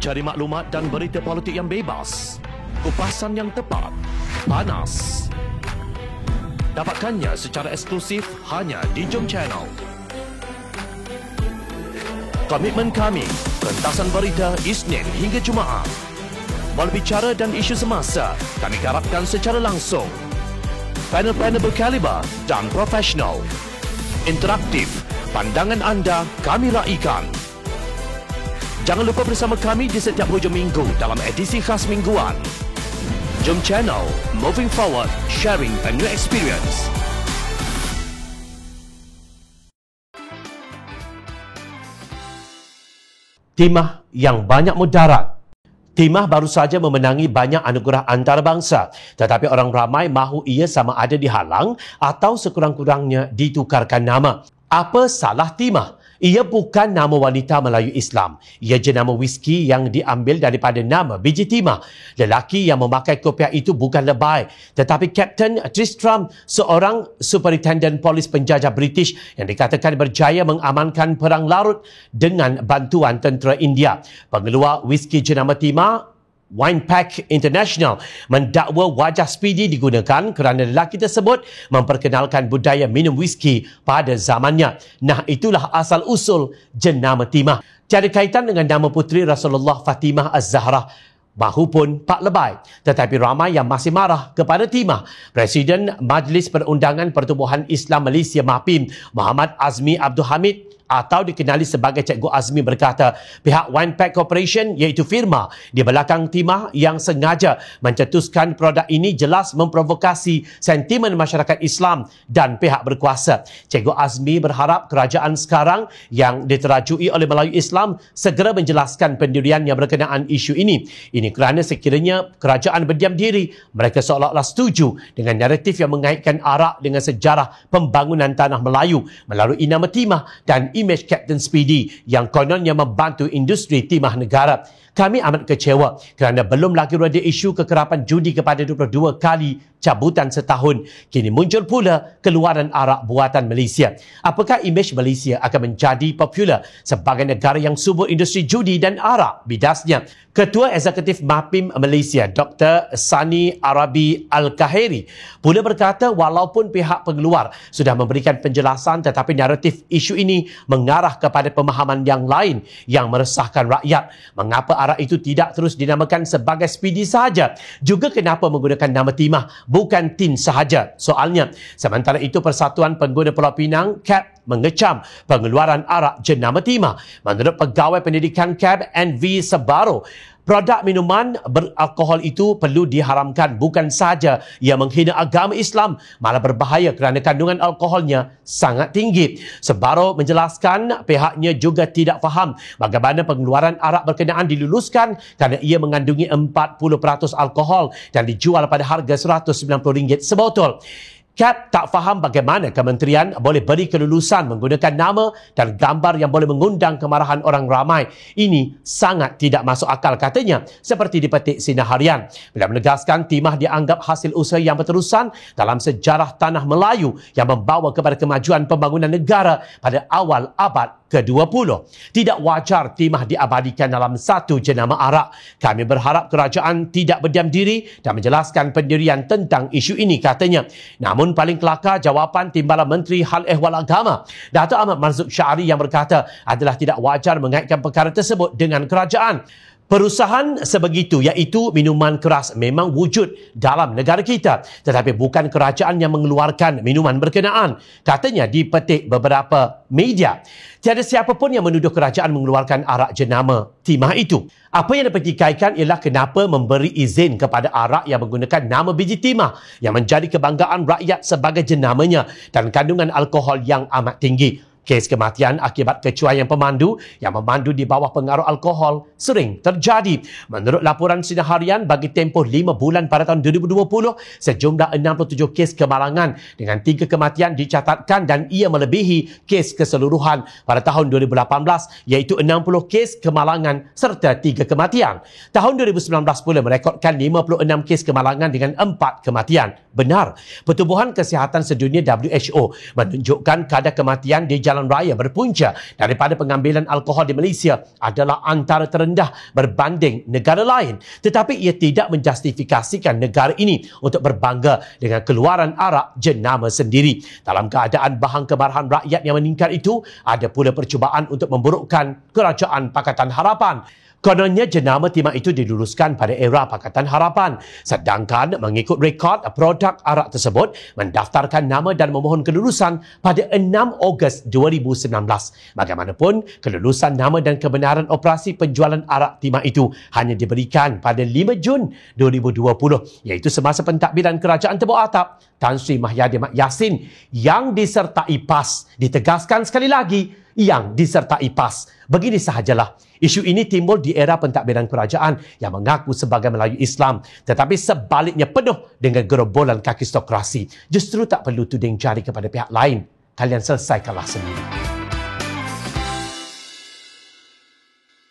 Cari maklumat dan berita politik yang bebas, kupasan yang tepat, panas. Dapatkannya secara eksklusif hanya di Jom Channel. Komitmen kami, pentasan berita Isnin hingga Jumaat. Berbicara dan isu semasa, kami garapkan secara langsung. Panel-panel berkaliber dan profesional. Interaktif, pandangan anda kami raikan. Jangan lupa bersama kami di setiap hujung minggu dalam edisi khas mingguan. Jom Channel, moving forward, sharing a new experience. Timah yang banyak mudarat. Timah baru saja memenangi banyak anugerah antarabangsa, tetapi orang ramai mahu ia sama ada dihalang atau sekurang-kurangnya ditukarkan nama. Apa salah Timah? Ia bukan nama wanita Melayu Islam. Ia jenama whisky yang diambil daripada nama biji timah. Lelaki yang memakai kopiah itu bukan lebay, tetapi Kapten Tristram, seorang superintendent polis penjajah British yang dikatakan berjaya mengamankan Perang Larut dengan bantuan tentera India. Pengeluar whisky jenama timah, Winepack International, mendakwa wajah Speedy digunakan kerana lelaki tersebut memperkenalkan budaya minum whisky pada zamannya. Nah, itulah asal-usul jenama timah. Tiada kaitan dengan nama puteri Rasulullah Fatimah Az-Zahra mahupun Pak Lebay. Tetapi ramai yang masih marah kepada timah. Presiden Majlis Perundangan Pertubuhan Islam Malaysia MAPIM, Muhammad Azmi Abdul Hamid, atau dikenali sebagai Cikgu Azmi, berkata pihak Winepack Corporation, iaitu firma di belakang timah yang sengaja mencetuskan produk ini, jelas memprovokasi sentimen masyarakat Islam dan pihak berkuasa. Cikgu Azmi berharap kerajaan sekarang yang diterajui oleh Melayu Islam segera menjelaskan pendiriannya berkenaan isu ini. Ini kerana sekiranya kerajaan berdiam diri, mereka seolah-olah setuju dengan naratif yang mengaitkan arak dengan sejarah pembangunan tanah Melayu melalui nama timah dan imej Kapten Speedy yang kononnya membantu industri timah negara. Kami amat kecewa kerana belum lagi reda isu kekerapan judi kepada 22 kali cabutan setahun. Kini muncul pula keluaran arak buatan Malaysia. Apakah imej Malaysia akan menjadi popular sebagai negara yang subur industri judi dan arak? Bidasnya, Ketua Eksekutif MAPIM Malaysia, Dr. Sani Arabi Al-Kahiri, pula berkata walaupun pihak pengeluar sudah memberikan penjelasan, tetapi naratif isu ini mengarah kepada pemahaman yang lain yang meresahkan rakyat. Mengapa arak itu tidak terus dinamakan sebagai Speedy sahaja? Juga kenapa menggunakan nama timah, bukan tin sahaja? Soalnya, sementara itu Persatuan Pengguna Pulau Pinang, CAP, mengecam pengeluaran arak jenama timah. Menurut Pegawai Pendidikan CAP, NV Sabaro, produk minuman beralkohol itu perlu diharamkan. Bukan sahaja ia menghina agama Islam, malah berbahaya kerana kandungan alkoholnya sangat tinggi. Sabaro menjelaskan pihaknya juga tidak faham bagaimana pengeluaran arak berkenaan diluluskan kerana ia mengandungi 40% alkohol dan dijual pada harga RM190 sebotol. CAP tak faham bagaimana kementerian boleh beri kelulusan menggunakan nama dan gambar yang boleh mengundang kemarahan orang ramai. Ini sangat tidak masuk akal, katanya, seperti dipetik Sinar Harian. Bila menegaskan timah dianggap hasil usaha yang berterusan dalam sejarah tanah Melayu yang membawa kepada kemajuan pembangunan negara pada awal abad ke-20. Tidak wajar timah diabadikan dalam satu jenama arak. Kami berharap kerajaan tidak berdiam diri dan menjelaskan pendirian tentang isu ini, katanya. Namun paling kelakar jawapan Timbalan Menteri Hal Ehwal Agama, Datuk Ahmad Marzuk Syari, yang berkata adalah tidak wajar mengaitkan perkara tersebut dengan kerajaan. Perusahaan sebegitu, iaitu minuman keras, memang wujud dalam negara kita, tetapi bukan kerajaan yang mengeluarkan minuman berkenaan, katanya dipetik beberapa media. Tiada siapa pun yang menuduh kerajaan mengeluarkan arak jenama timah itu. Apa yang dipertikaikan ialah kenapa memberi izin kepada arak yang menggunakan nama biji timah yang menjadi kebanggaan rakyat sebagai jenamanya dan kandungan alkohol yang amat tinggi. Kes kematian akibat kecuaian pemandu yang memandu di bawah pengaruh alkohol sering terjadi. Menurut laporan Sinar Harian, bagi tempoh 5 bulan pada tahun 2020, sejumlah 67 kes kemalangan dengan 3 kematian dicatatkan dan ia melebihi kes keseluruhan pada tahun 2018, iaitu 60 kes kemalangan serta 3 kematian. Tahun 2019 pula merekodkan 56 kes kemalangan dengan 4 kematian. Benar, Pertubuhan Kesihatan Sedunia WHO menunjukkan kadar kematian di jalan raya berpunca daripada pengambilan alkohol di Malaysia adalah antara terendah berbanding negara lain. Tetapi ia tidak menjustifikasikan negara ini untuk berbangga dengan keluaran arak jenama sendiri. Dalam keadaan bahan kemarahan rakyat yang meningkat itu, ada pula percubaan untuk memburukkan Kerajaan Pakatan Harapan. Kononnya jenama timah itu diluluskan pada era Pakatan Harapan. Sedangkan mengikut rekod, produk arak tersebut mendaftarkan nama dan memohon kelulusan pada 6 Ogos 2019. Bagaimanapun, kelulusan nama dan kebenaran operasi penjualan arak timah itu hanya diberikan pada 5 Jun 2020, iaitu semasa pentadbiran Kerajaan Tebuk Atap Tan Sri Mahyadi Mat Yassin yang disertai PAS. Ditegaskan sekali lagi, yang disertai PAS. Begini sahajalah. Isu ini timbul di era pentadbiran kerajaan yang mengaku sebagai Melayu Islam, tetapi sebaliknya penuh dengan gerombolan kakistokrasi. Justru tak perlu tuding jari kepada pihak lain. Kalian selesaikanlah sendiri.